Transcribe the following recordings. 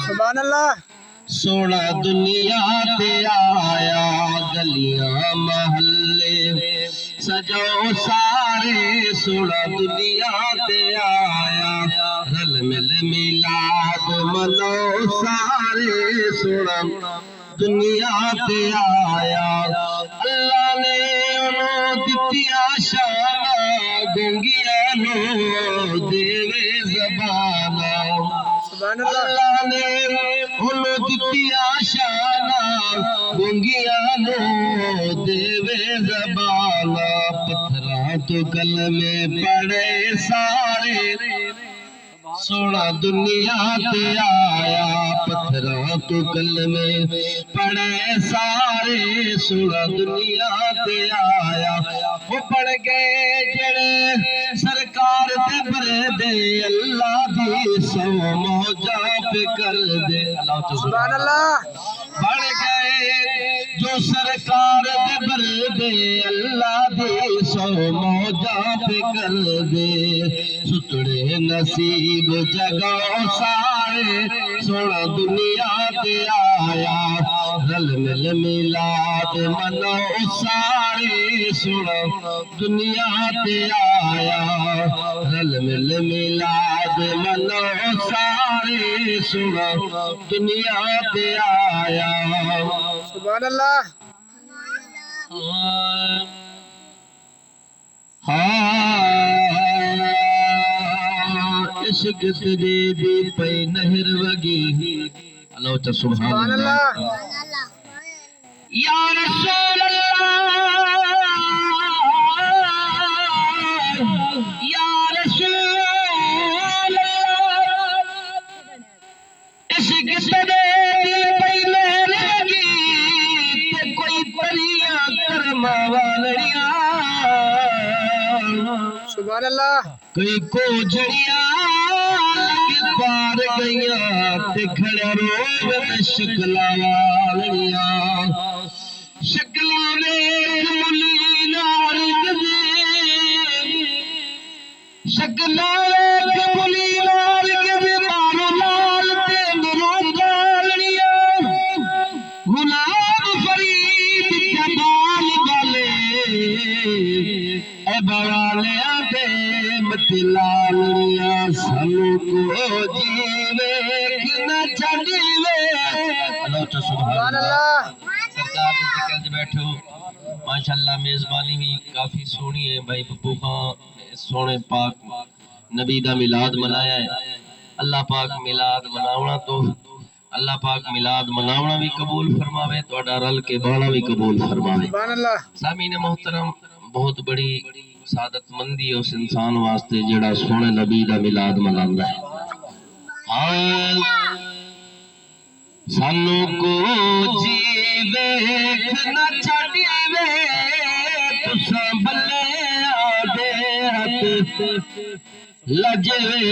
سبحان اللہ سونا دنیا تے آیا گلیاں محلے سجو سارے سونا دنیا تے آیا رل مل میلاد منو سارے سونا دنیا تے آیا اللہ نے انہوں دتیا شان گنگیاں نو دیوے زبانا سبحان اللہ اللہ نے انہوں دتیا شان گنگیاں نو دیوے زبانا پتھراں تو گل میں پڑے سارے سونا دنیا تے آیا پتھراں تو گل میں پڑے سارے سونا دنیا تے آیا وہ پڑ گئے جڑے سرکار تے برے دے اللہ دی سو موجہ پہ کر دے سبحان اللہ پڑ گئے جو سرکار دے برے دے اللہ دی سو موجہ پہ کر دے ستڑے نصیب جگہ سارے سونا دنیا تے آیا رل مل میلاد منو سارے سونا دنیا تے آیا رل مل میلاد منو سارے سونا دنیا تے آیا سبحان اللہ عشق تیرے دی پئی نہر وگی اللہ تا سبحان اللہ یا رسول اللہ یا رسول اللہ عشق تیرے دی پئی نہر وگی تے کوئی پریاں کرما والیاں سبحان اللہ کوئی کوجڑیاں لگ پار گئیاں تے کھڑا روب شکلا والیاں شکلا ویکھ ملی نال گزے شکلا ویکھ ملی نال گزے مارو لال تے مرو گالیاں غلام فرید جمال والے اے بوالیاں دے متلالیاں سانو کو جیوے کنا چھڈیوے اللہ تو سبحان اللہ سرکار دے ذکر وچ بیٹھو ماشاءاللہ میزبانی بھی کافی سونی ہے بھائی ببو خان سونے پاک نبی دا میلاد منایا ہے اللہ پاک میلاد مناونا تو اللہ پاک میلاد مناونا بھی قبول فرماوے تہاڈا رل کے بانا بھی قبول فرماوے سبحان اللہ سامعین محترم بہت بڑی سعادت مندی اس انسان واسطے جڑا سونے نبی دا میلاد مناندا ہے سانو کو جی ویکھ نہ چھڈیوے تساں بلے آدے ہاتھ لجوے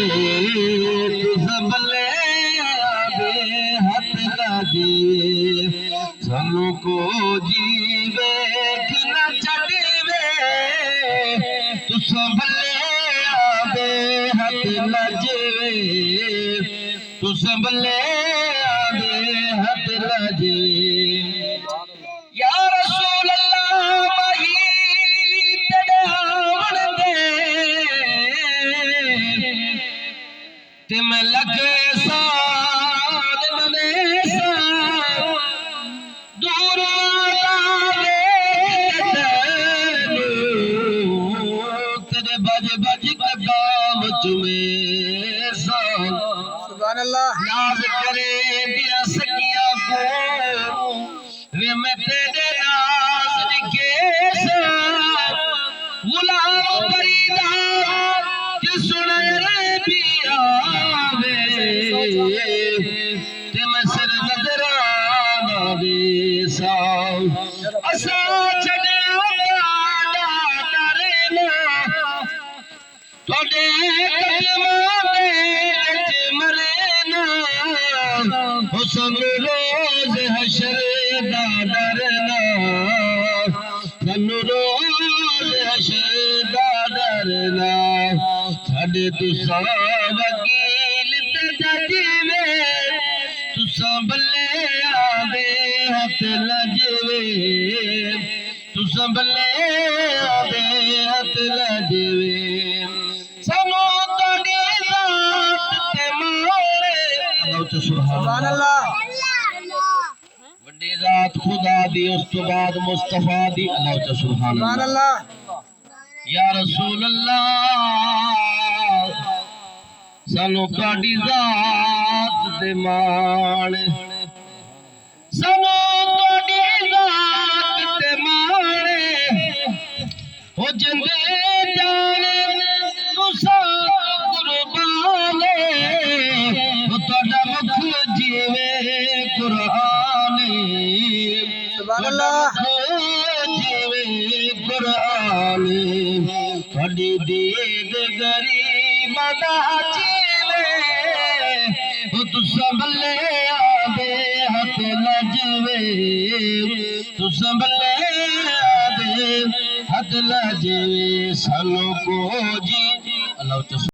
تساں بلے آدے ہاتھ لجے سانو کو جی ویکھ نہ چھڈیوے تساں بلے آدے ہاتھ لجوے تساں بلے آدے ہاتھ لجے یا رسول اللہ مہی تیرے آون دے تے میں لگے سال ممیسا دور آدھے تیرے بج بج قدام چمے سال سبحان اللہ ناز کرے دیا سکیا کو وے میں تیرے ناز لکھے سا غلام فریدا کہ سنے رے بھی آوے تے میں سر نظرانہ دے سا اسا چھڑے آدھا ڈرینا توڑے قدموں دے مرینا حسن روز حشر دا ڈرنا حسن روز حشر دا ڈرنا ساڈے تساں وکیل تے جج وے ਸੰਭਲੇ ਆਵੇ ਹੱਥ ਲਜਵੇ ਤੂੰ ਸੰਭਲੇ ਆਵੇ ਹੱਥ ਲਜਵੇ ਸਾਨੂੰ ਤੁਹਾਡੀ ਜ਼ਾਤ ਤੇ ਮਾਰੇ ਅੱਲਾਹ ਤੇ ਸੁਭਾਨ ਅੱਲਾਹ ਵੱਡੀ ਜ਼ਾਤ ਖੁਦਾ ਦੀ ਉਸ ਤੋਂ ਬਾਅਦ ਮੁਸਤਫਾ ਦੀ ਅੱਲਾਹ ਤੇ ਸੁਭਾਨ ਸੁਭਾਨ ਅੱਲਾਹ ਅੱਲਾਹ یا رسول اللہ سانو تہاڈی ذات دے مان سانو تہاڈی ذات تے مان او جندے جان تساں قربان او تہاڈا مکھ جیوے قرآن سبحان اللہ جیوے قرآن تھوڑی دید غریباں دا جیوے او تو سنبھلے آوے ہاتھ لجوے تو سنبھلے آوے ہاتھ لجوے سانو کو جی اللہ